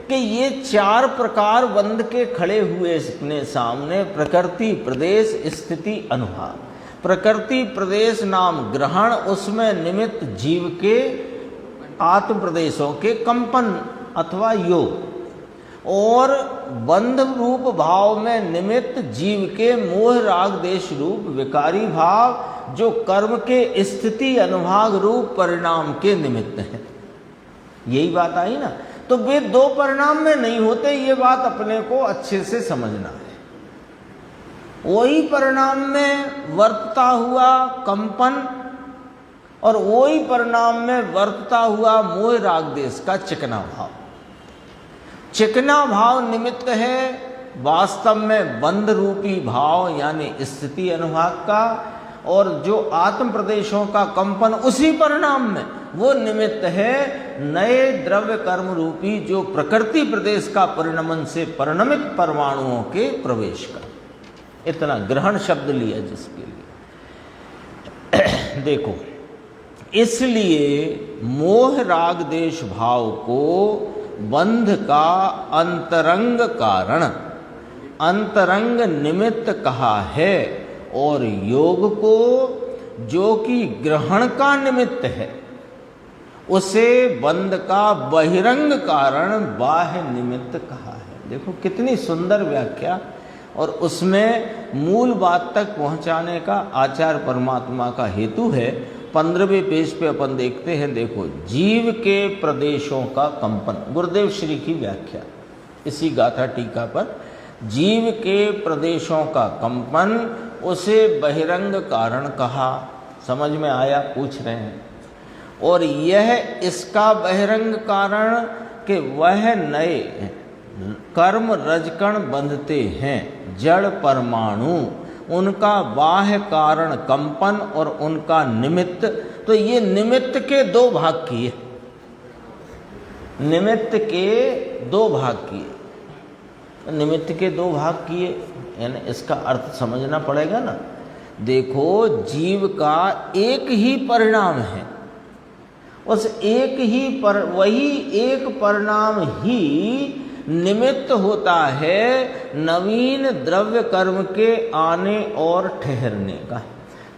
कि ये चार प्रकार बंध के खड़े हुए अपने सामने, प्रकृति, प्रदेश, स्थिति, अनुभाव। प्रकृति प्रदेश नाम ग्रहण, उसमें निमित्त जीव के आत्म प्रदेशों के कंपन अथवा योग, और बंध रूप भाव में निमित्त जीव के मोह राग देश रूप विकारी भाव, जो कर्म के स्थिति अनुभाग रूप परिणाम के निमित्त है। यही बात आई ना। तो वे दो परिणाम में नहीं होते, ये बात अपने को अच्छे से समझना है। वही परिणाम में वर्तता हुआ कंपन, और वही परिणाम में वर्तता हुआ मोह राग देश का चिकना भाव। चिकना भाव निमित्त है वास्तव में बंध रूपी भाव यानी स्थिति अनुभाग का, और जो आत्म प्रदेशों का कंपन उसी परिणाम में, वो निमित्त है नए द्रव्य कर्म रूपी जो प्रकृति प्रदेश का परिणमन से परिणमित परमाणुओं के प्रवेश का। इतना ग्रहण शब्द लिया जिसके लिए। देखो, इसलिए मोह राग देश भाव को बंध का अंतरंग कारण, अंतरंग निमित्त कहा है, और योग को जो कि ग्रहण का निमित्त है उसे बंध का बहिरंग कारण, बाह्य निमित्त कहा है। देखो कितनी सुंदर व्याख्या, और उसमें मूल बात तक पहुंचाने का आचार्य परमात्मा का हेतु है। 15वें पेज पे अपन देखते हैं। देखो, जीव के प्रदेशों का कंपन, गुरुदेव श्री की व्याख्या इसी गाथा टीका पर। जीव के प्रदेशों का कंपन, उसे बहिरंग कारण कहा। समझ में आया? पूछ रहे हैं। और यह इसका बहिरंग कारण कि वह नए कर्म रजकण बंधते हैं, जड़ परमाणु, उनका बाह्य कारण कंपन और उनका निमित्त। तो ये निमित्त के दो भाग किए, निमित्त के दो भाग किए, निमित्त के दो भाग किए, यानी इसका अर्थ समझना पड़ेगा ना। देखो, जीव का एक ही परिणाम है, उस एक ही पर वही एक परिणाम ही निमित्त होता है नवीन द्रव्य कर्म के आने और ठहरने का।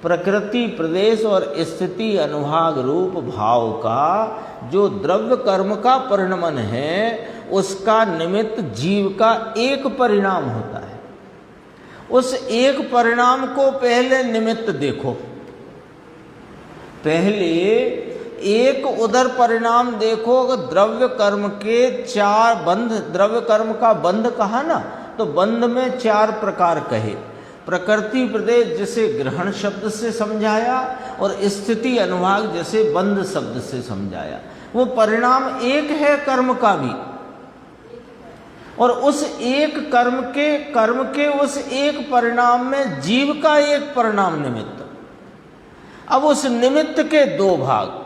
प्रकृति प्रदेश और स्थिति अनुभाग रूप भाव का जो द्रव्य कर्म का परिणमन है, उसका निमित्त जीव का एक परिणाम होता है। उस एक परिणाम को पहले निमित्त देखो। पहले एक उधर परिणाम देखो। द्रव्य कर्म के चार बंध, द्रव्य कर्म का बंध कहा ना, तो बंध में चार प्रकार कहे। प्रकृति प्रदेश जिसे ग्रहण शब्द से समझाया, और स्थिति अनुभाग जैसे बंध शब्द से समझाया। वो परिणाम एक है कर्म का भी, और उस एक कर्म के उस एक परिणाम में जीव का एक परिणाम निमित्त। अब उस निमित्त के दो भाग,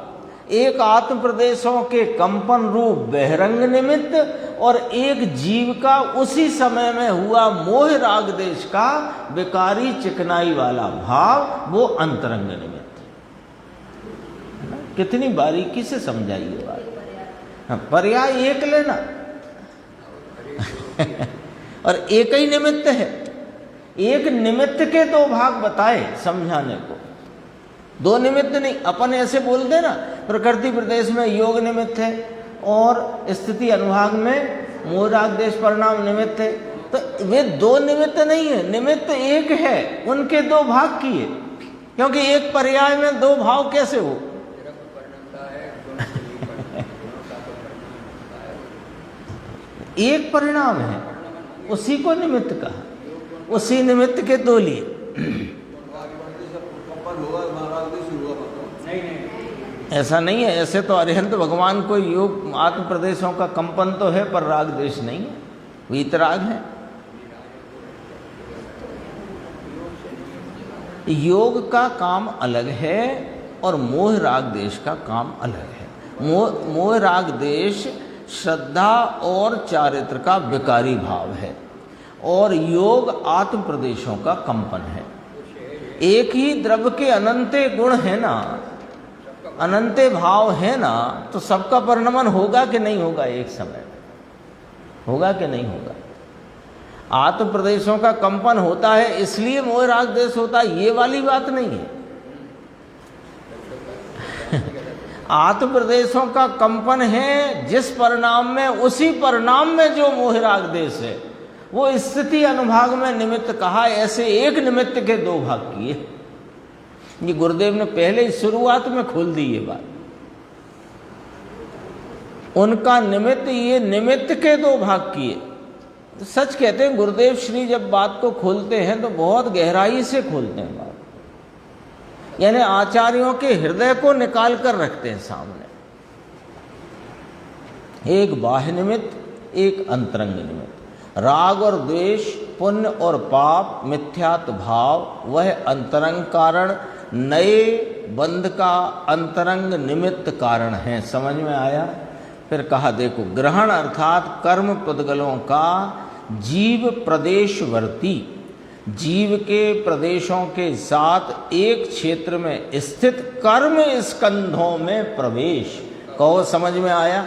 एक आत्म प्रदेशों के कंपन रूप बहिरंग निमित्त, और एक जीव का उसी समय में हुआ मोह राग देश का विकारी चिकनाई वाला भाव, वो अंतरंग निमित्त। कितनी बारीकी से समझाई ये बात। पर्याय एक लेना और एक ही निमित्त है। एक निमित्त के दो भाग बताए समझाने को, दो निमित्त नहीं। अपन ऐसे बोल दे ना, प्रकृति प्रदेश में योग निमित्त है, और स्थिति अनुभाग में मोह राग देश परिणाम निमित्त है। तो वे दो निमित्त नहीं है, निमित्त एक है, उनके दो भाग किए, क्योंकि एक पर्याय में दो भाव कैसे हो। एक परिणाम है, उसी को निमित्त कहा, उसी निमित्त के दो लिए। ऐसा नहीं है, ऐसे तो अरिहंत भगवान को योग आत्म प्रदेशों का कंपन तो है, पर राग देश नहीं है, वीतराग है। योग का काम अलग है और मोह राग देश का काम अलग है। मोह राग देश श्रद्धा और चारित्र का विकारी भाव है और योग आत्म प्रदेशों का कंपन है। एक ही द्रव्य के अनंते गुण है ना, अनंते भाव है ना, तो सबका परिणमन होगा कि नहीं होगा, एक समय होगा कि नहीं होगा। आत्म प्रदेशों का कंपन होता है इसलिए मोह राग देश होता है, ये वाली बात नहीं है। आत्म प्रदेशों का कंपन है जिस परिणाम में, उसी परिणाम में जो मोह राग देश है वो स्थिति अनुभाग में निमित्त कहा। ऐसे एक निमित्त के दो भाग किए। ये गुरुदेव ने पहले ही शुरुआत में खोल दी ये बात। उनका निमित्त, ये निमित्त के दो भाग किए। तो सच कहते हैं गुरुदेव श्री जब बात को खोलते हैं तो बहुत गहराई से खोलते हैं बात, यानी आचार्यों के हृदय को निकाल कर रखते हैं सामने। एक बाह्य निमित्त, एक अंतरंग निमित्त। राग और द्वेष, पुण्य और पाप, मिथ्यात्व भाव, वह अंतरंग कारण, नए बंध का अंतरंग निमित्त कारण है। समझ में आया? फिर कहा देखो, ग्रहण अर्थात कर्म पदगलों का जीव प्रदेशवर्ती, जीव के प्रदेशों के साथ एक क्षेत्र में स्थित कर्म स्कंधों में प्रवेश। कहो समझ में आया?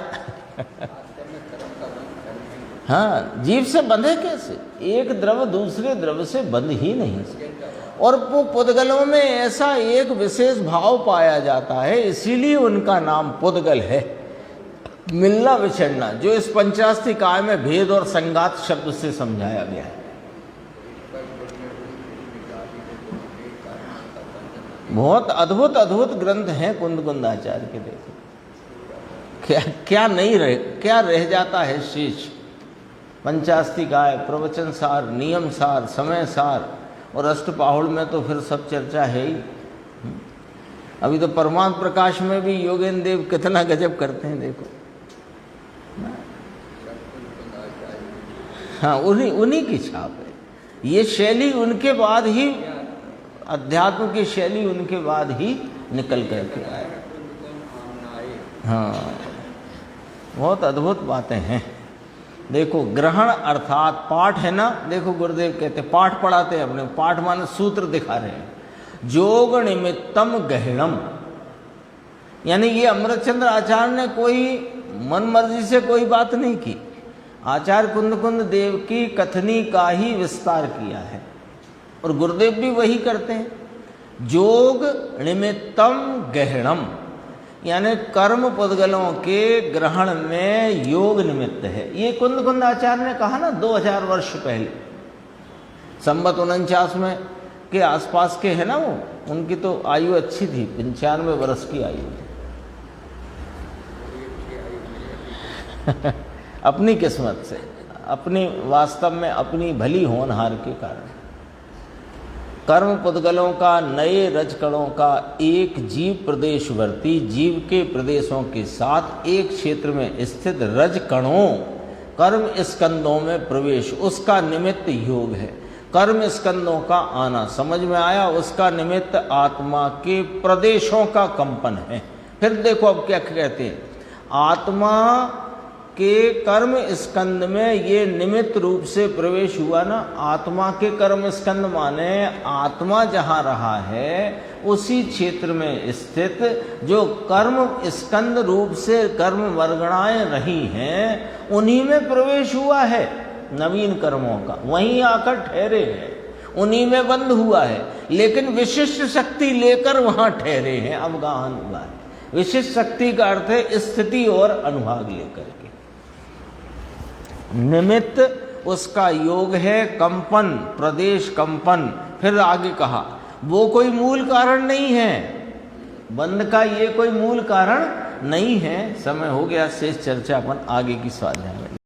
हाँ, जीव से बंधे कैसे? एक द्रव्य दूसरे द्रव्य से बंध ही नहीं सकता। और वो पुद्गलों में ऐसा एक विशेष भाव पाया जाता है, इसीलिए उनका नाम पुद्गल है। मिलना विछड़ना, जो इस पंचास्ति काय में भेद और संगात शब्द से समझाया गया है। बहुत अद्भुत अद्भुत ग्रंथ हैं कुंद कुंदाचार्य के। देखो क्या रह जाता है शेष। पंचास्ति काय, प्रवचन सार, नियम सार, समय सार और अष्टपाहुड़ में तो फिर सब चर्चा है ही। अभी तो परमात्म प्रकाश में भी योगेंद्र देव कितना गजब करते हैं देखो। हाँ, उन्हीं की छाप है। ये शैली उनके बाद ही, अध्यात्म की शैली उनके बाद ही निकल करके आए। हाँ, बहुत अद्भुत बातें हैं। देखो, ग्रहण अर्थात पाठ है ना। देखो गुरुदेव कहते पाठ पढ़ाते हैं अपने, पाठ माने सूत्र दिखा रहे हैं। जोग निमित्तम गहणम, यानी ये अमृतचंद्र आचार्य ने कोई मन मर्जी से कोई बात नहीं की। आचार्य कुंद देव की कथनी का ही विस्तार किया है और गुरुदेव भी वही करते हैं। जोग निमित्तम गहणम, यानी कर्म पुद्गलों के ग्रहण में योग निमित्त है। ये कुंद आचार्य ने कहा ना 2000 वर्ष पहले, संवत 49 में के आसपास के है ना वो। उनकी तो आयु अच्छी थी, 95 वर्ष की आयु थी। अपनी किस्मत से, अपनी वास्तव में अपनी भली होनहार के कारण। कर्म पुद्गलों का, नए रजकणों का एक जीव प्रदेशवर्ती, जीव के प्रदेशों के साथ एक क्षेत्र में स्थित रजकणों कर्म स्कंदों में प्रवेश, उसका निमित्त योग है। कर्म स्कंदों का आना, समझ में आया? उसका निमित्त आत्मा के प्रदेशों का कंपन है। फिर देखो अब क्या कहते हैं, आत्मा के कर्म स्कंद में ये निमित्त रूप से प्रवेश हुआ ना। आत्मा के कर्म स्कंद माने आत्मा जहाँ रहा है उसी क्षेत्र में स्थित जो कर्म स्कंद रूप से कर्म वर्गणाएं रही हैं, उन्हीं में प्रवेश हुआ है नवीन कर्मों का, वहीं आकर ठहरे हैं, उन्हीं में बंद हुआ है। लेकिन विशिष्ट शक्ति लेकर वहाँ ठहरे हैं, अवगाहन हुआ है। विशिष्ट शक्ति का अर्थ है स्थिति और अनुभाग लेकर के। निमित्त उसका योग है कंपन, प्रदेश कंपन। फिर आगे कहा वो कोई मूल कारण नहीं है, बंध का ये कोई मूल कारण नहीं है। समय हो गया, शेष चर्चा अपन आगे की स्वाध्याय में।